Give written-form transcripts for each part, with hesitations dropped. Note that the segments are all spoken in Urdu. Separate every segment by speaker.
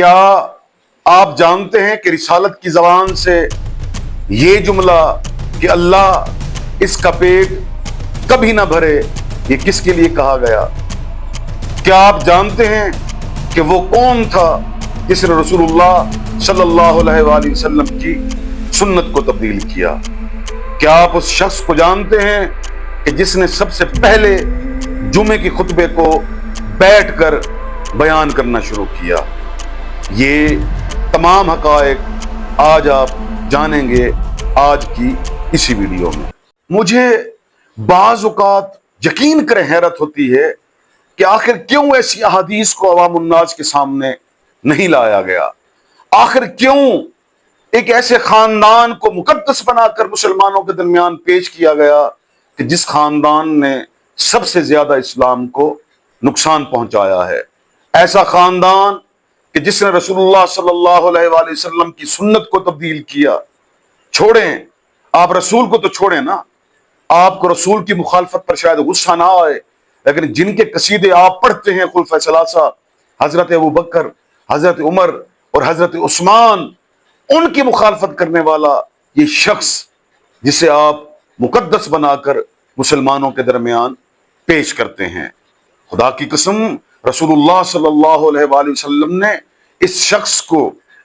Speaker 1: کیا آپ جانتے ہیں کہ رسالت کی زبان سے یہ جملہ کہ اللہ اس کا پیٹ کبھی نہ بھرے یہ کس کے لیے کہا گیا؟ کیا آپ جانتے ہیں کہ وہ کون تھا جس نے رسول اللہ صلی اللہ علیہ وآلہ وسلم کی سنت کو تبدیل کیا؟ کیا آپ اس شخص کو جانتے ہیں کہ جس نے سب سے پہلے جمعے کی خطبے کو بیٹھ کر بیان کرنا شروع کیا؟ یہ تمام حقائق آج آپ جانیں گے آج کی اسی ویڈیو میں۔ مجھے بعض اوقات یقین کریں حیرت ہوتی ہے کہ آخر کیوں ایسی احادیث کو عوام الناس کے سامنے نہیں لایا گیا؟ آخر کیوں ایک ایسے خاندان کو مقدس بنا کر مسلمانوں کے درمیان پیش کیا گیا کہ جس خاندان نے سب سے زیادہ اسلام کو نقصان پہنچایا ہے؟ ایسا خاندان کہ جس نے رسول اللہ صلی اللہ علیہ وآلہ وسلم کی سنت کو تبدیل کیا۔ چھوڑیں، آپ رسول کو تو چھوڑیں نا، آپ کو رسول کی مخالفت پر شاید غصہ نہ آئے، لیکن جن کے قصیدے آپ پڑھتے ہیں خلفائے ثلاثہ، حضرت ابوبکر، حضرت عمر اور حضرت عثمان، ان کی مخالفت کرنے والا یہ شخص جسے آپ مقدس بنا کر مسلمانوں کے درمیان پیش کرتے ہیں، خدا کی قسم رسول اللہ صلی اللہ علیہ وآلہ وسلم نے اس شخص کو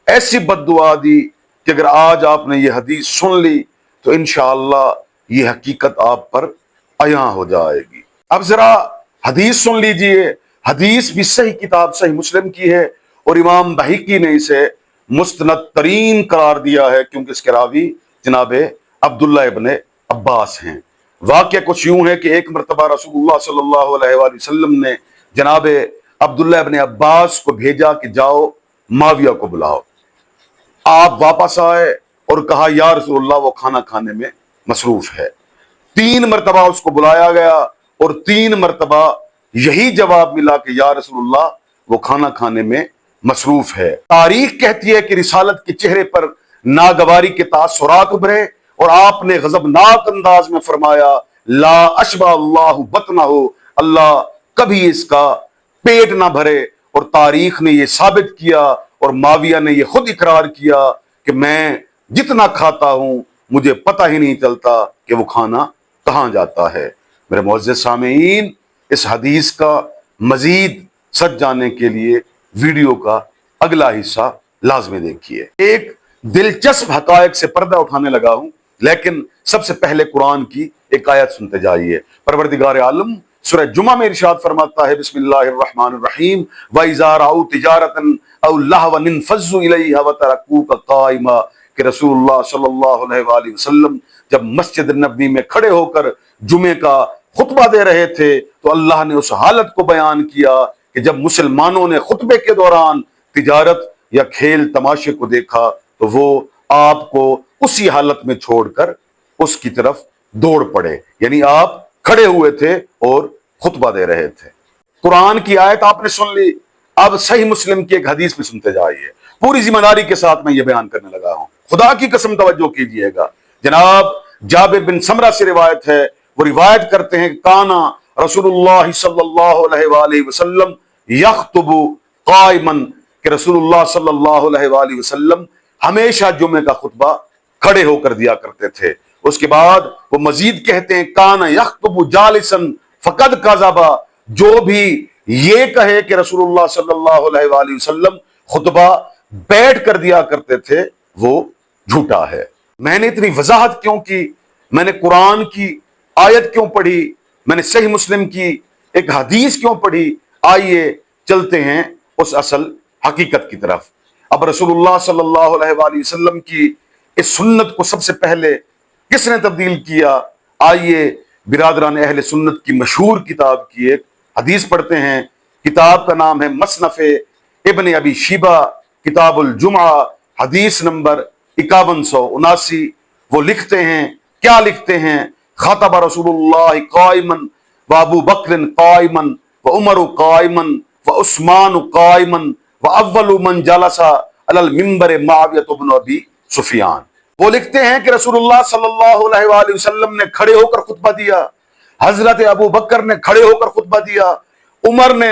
Speaker 1: ایسی بد دعا دی کہ اگر آج آپ نے یہ حدیث سن لی تو انشاءاللہ یہ حقیقت آپ پر عیاں ہو جائے گی۔ اب ذرا حدیث سن لیجئے۔ حدیث بھی صحیح کتاب صحیح مسلم کی ہے اور امام بہقی نے اسے مستند ترین قرار دیا ہے کیونکہ اس کے راوی جناب عبداللہ ابن عباس ہیں۔ واقعہ کچھ یوں ہے کہ ایک مرتبہ رسول اللہ صلی اللہ علیہ وآلہ وسلم نے جناب عبداللہ ابن عباس کو بھیجا کہ جاؤ معاویہ کو بلاؤ۔ آپ واپس آئے اور کہا یا رسول اللہ وہ کھانا کھانے میں مصروف ہے۔ 3 مرتبہ اس کو بلایا گیا اور 3 مرتبہ یہی جواب ملا کہ یا رسول اللہ وہ کھانا کھانے میں مصروف ہے۔ تاریخ کہتی ہے کہ رسالت کے چہرے پر ناگواری کے تاثرات ابھرے اور آپ نے غضبناک انداز میں فرمایا لا اشبع اللہ بطنہ، اللہ کبھی اس کا پیٹ نہ بھرے، اور تاریخ نے یہ ثابت کیا اور معاویہ نے یہ خود اقرار کیا کہ میں جتنا کھاتا ہوں مجھے پتہ ہی نہیں چلتا کہ وہ کھانا کہاں جاتا ہے۔ میرے معزز سامعین، اس حدیث کا مزید سچ جاننے کے لیے ویڈیو کا اگلا حصہ لازمی دیکھیے۔ ایک دلچسپ حقائق سے پردہ اٹھانے لگا ہوں، لیکن سب سے پہلے قرآن کی ایک آیت سنتے جائیے۔ پروردگار عالم سورہ جمعہ میں ارشاد فرماتا ہے بسم اللہ الرحمن الرحیم وَإِذَا رَأَوْا تِجَارَةً أَوْ لَهْوًا انفضوا إِلَيْهَا وَتَرَكُوكَ قَائِمًا، کہ رسول اللہ صلی اللہ علیہ وآلہ وسلم جب مسجد نبوی میں کھڑے ہو کر جمعے کا خطبہ دے رہے تھے تو اللہ نے اس حالت کو بیان کیا کہ جب مسلمانوں نے خطبے کے دوران تجارت یا کھیل تماشے کو دیکھا تو وہ آپ کو اسی حالت میں چھوڑ کر اس کی طرف دوڑ پڑے، یعنی آپ کھڑے ہوئے تھے اور خطبہ دے رہے تھے۔ قرآن کی آیت آپ نے سن لی، اب صحیح مسلم کی ایک حدیث میں سنتے جائیے۔ پوری ذمہ داری کے ساتھ میں یہ بیان کرنے لگا ہوں، خدا کی قسم توجہ کیجئے گا۔ جناب جابر بن سمرہ سے روایت ہے، وہ روایت کرتے ہیں کہ کانا رسول اللہ صلی اللہ علیہ وآلہ وسلم یخطب قائما، کہ رسول اللہ صلی اللہ علیہ وآلہ وسلم ہمیشہ جمعے کا خطبہ کھڑے ہو کر دیا کرتے تھے۔ اس کے بعد وہ مزید کہتے ہیں کانا یخطب جالسا فقد کذب، جو بھی یہ کہے کہ رسول اللہ صلی اللہ علیہ وآلہ وسلم خطبہ بیٹھ کر دیا کرتے تھے وہ جھوٹا ہے۔ میں نے اتنی وضاحت کیوں کی؟ میں نے قرآن کی آیت کیوں پڑھی؟ میں نے صحیح مسلم کی ایک حدیث کیوں پڑھی؟ آئیے چلتے ہیں اس اصل حقیقت کی طرف۔ اب رسول اللہ صلی اللہ علیہ وآلہ وسلم کی اس سنت کو سب سے پہلے کس نے تبدیل کیا؟ آئیے برادران اہل سنت کی مشہور کتاب کی ایک حدیث پڑھتے ہیں۔ کتاب کا نام ہے مصنف ابن ابی شیبہ کتاب الجمعہ، حدیث نمبر 5179۔ وہ لکھتے ہیں، کیا لکھتے ہیں؟ خطب رسول اللہ قائما وابو بکر قائما وعمر قائما وعثمان قائما واول من جلس علی المنبر معاویہ بن ابی سفیان۔ وہ لکھتے ہیں کہ رسول اللہ صلی اللہ علیہ وآلہ وسلم نے کھڑے ہو کر خطبہ دیا، حضرت ابو بکر نے کھڑے ہو کر خطبہ دیا، عمر نے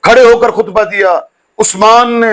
Speaker 1: کھڑے ہو کر خطبہ دیا، عثمان نے